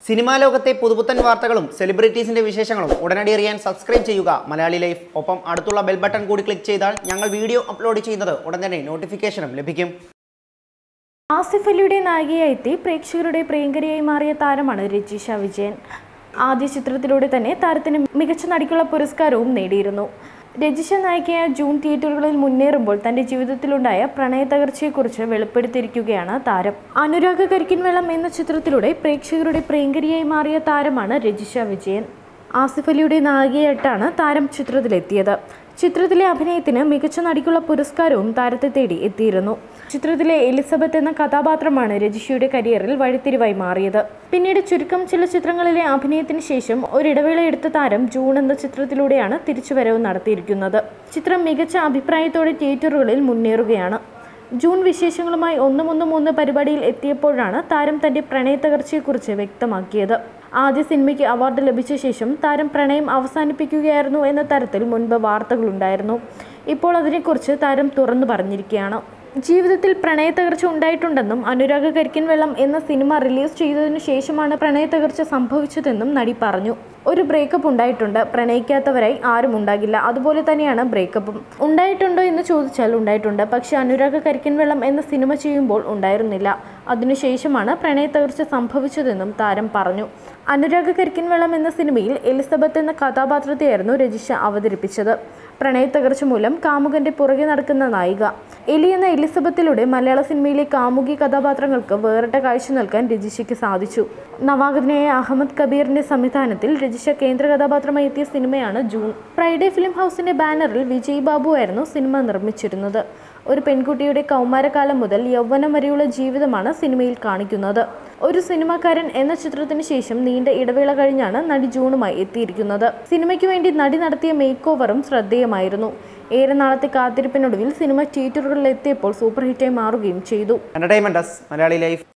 Cinema ലോകത്തെ പുതുപുത്തൻ വാർത്തകളും സെലിബ്രിറ്റീസിന്റെ വിശേഷങ്ങളും ഉടനടി അറിയാൻ സബ്സ്ക്രൈബ് ചെയ്യുക മലയാളി ലൈഫ്. ഒപ്പം അടുത്തുള്ള ബെൽ ബട്ടൺ കൂടി ക്ലിക്ക് ചെയ്താൽ ഞങ്ങൾ വീഡിയോ അപ്ലോഡ് ചെയ്യുന്നത് ഉടൻ തന്നെ നോട്ടിഫിക്കേഷനും ലഭിക്കും. ആസിഫ് അലിയുടെ നായികയായി എത്തി പ്രേക്ഷകരുടെ പ്രിയങ്കരിയായി മാറിയ താരമാണ് രജിഷ വിജയൻ. ആദ്യ ചിത്രത്തിലൂടെ തന്നെ താരത്തിന് മികച്ച നടിക്കുള്ള പുരസ്കാരവും നേടിയിരുന്നു. രജിഷ നായികയായ ജൂൺ തിയേറ്ററുകളിൽ മുന്നേറുമ്പോൾ തന്റെ ജീവിതത്തിലുണ്ടായ പ്രണയ തകർച്ചയെക്കുറിച്ച് വെളിപ്പെടുത്തിയിരിക്കുകയാണ് താരം. അനുരാഗ കരിക്കിൻവെള്ളം എന്ന ചിത്രത്തിലൂടെ പ്രേക്ഷകരുടെ പ്രിയങ്കരിയായി മാറിയ താരമാണ് രജിഷ വിജയൻ. ആസിഫ് അലിയുടെ നായികയായിട്ടാണ് താരം ചിത്രത്തിലെത്തിയത്. ചിത്രത്തിലെ അഭിനയത്തിന് മികച്ച നടിക്കുള്ള പുരസ്കാരവും താരത്തെ തേടി എത്തിയിരുന്നു. ചിത്രത്തിലെ എലിസബത്ത് എന്ന കഥാപാത്രമാണ് രജിഷയുടെ കരിയറിൽ വഴിത്തിരിവായി മാറിയത്. പിന്നീട് ചുരുക്കം ചില ചിത്രങ്ങളിലെ അഭിനയത്തിന് ശേഷം ഒരിടവേള എടുത്ത താരം ജൂൺ എന്ന ചിത്രത്തിലൂടെയാണ് തിരിച്ചുവരവ് നടത്തിയിരിക്കുന്നത്. ചിത്രം മികച്ച അഭിപ്രായത്തോടെ തിയേറ്ററുകളിൽ മുന്നേറുകയാണ്. ജൂൺ വിശേഷങ്ങളുമായി 113 പരിപാടിയിൽ എത്തിയപ്പോഴാണ് താരം തന്റെ പ്രണയ തകർച്ചയെക്കുറിച്ച് വ്യക്തമാക്കിയത്. ആദ്യ സിനിമയ്ക്ക് അവാർഡ് ലഭിച്ച ശേഷം താരം പ്രണയം അവസാനിപ്പിക്കുകയായിരുന്നു എന്ന തരത്തിൽ മുൻപ് വാർത്തകളുണ്ടായിരുന്നു. ഇപ്പോൾ അതിനെക്കുറിച്ച് താരം തുറന്നു പറഞ്ഞിരിക്കുകയാണ്. ജീവിതത്തിൽ പ്രണയ തകർച്ച ഉണ്ടായിട്ടുണ്ടെന്നും അനുരാഗ കരിക്കിൻവെള്ളം എന്ന സിനിമ റിലീസ് ചെയ്തതിനു ശേഷമാണ് പ്രണയ തകർച്ച സംഭവിച്ചതെന്നും നടി പറഞ്ഞു. ഒരു ബ്രേക്കപ്പ് ഉണ്ടായിട്ടുണ്ട്. പ്രണയിക്കാത്തവരായി ആരും ഉണ്ടാകില്ല. അതുപോലെ തന്നെയാണ് ബ്രേക്കപ്പും. ഉണ്ടായിട്ടുണ്ടോ എന്ന് ചോദിച്ചാൽ ഉണ്ടായിട്ടുണ്ട്. പക്ഷേ അനുരാഗ കരിക്കിൻവെള്ളം എന്ന സിനിമ ചെയ്യുമ്പോൾ ഉണ്ടായിരുന്നില്ല. അതിനുശേഷമാണ് പ്രണയ തകർച്ച സംഭവിച്ചതെന്നും താരം പറഞ്ഞു. അനുരാഗ കരിക്കിൻവെള്ളം എന്ന സിനിമയിൽ എലിസബത്ത് എന്ന കഥാപാത്രത്തെയായിരുന്നു രജിഷ അവതരിപ്പിച്ചത്. പ്രണയ തകർച്ച മൂലം കാമുകന്റെ പുറകെ നടക്കുന്ന നായിക. എലി എന്ന എലിസബത്തിലൂടെ മലയാള സിനിമയിലെ കാമുകി കഥാപാത്രങ്ങൾക്ക് വേറിട്ട കാഴ്ച നൽകാൻ രജിഷയ്ക്ക് സാധിച്ചു. നവാഗതനായ അഹമ്മദ് കബീറിന്റെ സംവിധാനത്തിൽ രജിഷ കേന്ദ്ര കഥാപാത്രമായി എത്തിയ സിനിമയാണ് ജൂൺ. ഫ്രൈഡേ ഫിലിം ഹൗസിന്റെ ബാനറിൽ വിജയ് ബാബു ആയിരുന്നു സിനിമ നിർമ്മിച്ചിരുന്നത്. ഒരു പെൺകുട്ടിയുടെ കൗമാരകാലം മുതൽ യൗവനം വരെയുള്ള ജീവിതമാണ് സിനിമയിൽ കാണിക്കുന്നത്. ഒരു സിനിമാക്കാരൻ എന്ന ചിത്രത്തിന് ശേഷം നീണ്ട ഇടവേള കഴിഞ്ഞാണ് നടി ജൂണുമായി എത്തിയിരിക്കുന്നത്. സിനിമയ്ക്ക് വേണ്ടി നടി നടത്തിയ മേക്ക് ഓവറും ശ്രദ്ധേയമായിരുന്നു. ഏറെ നാളത്തെ കാത്തിരിപ്പിനൊടുവിൽ സിനിമ തിയേറ്ററുകളിൽ എത്തിയപ്പോൾ സൂപ്പർ ഹിറ്റായി മാറുകയും ചെയ്തു. Entertainment desk Malayali life.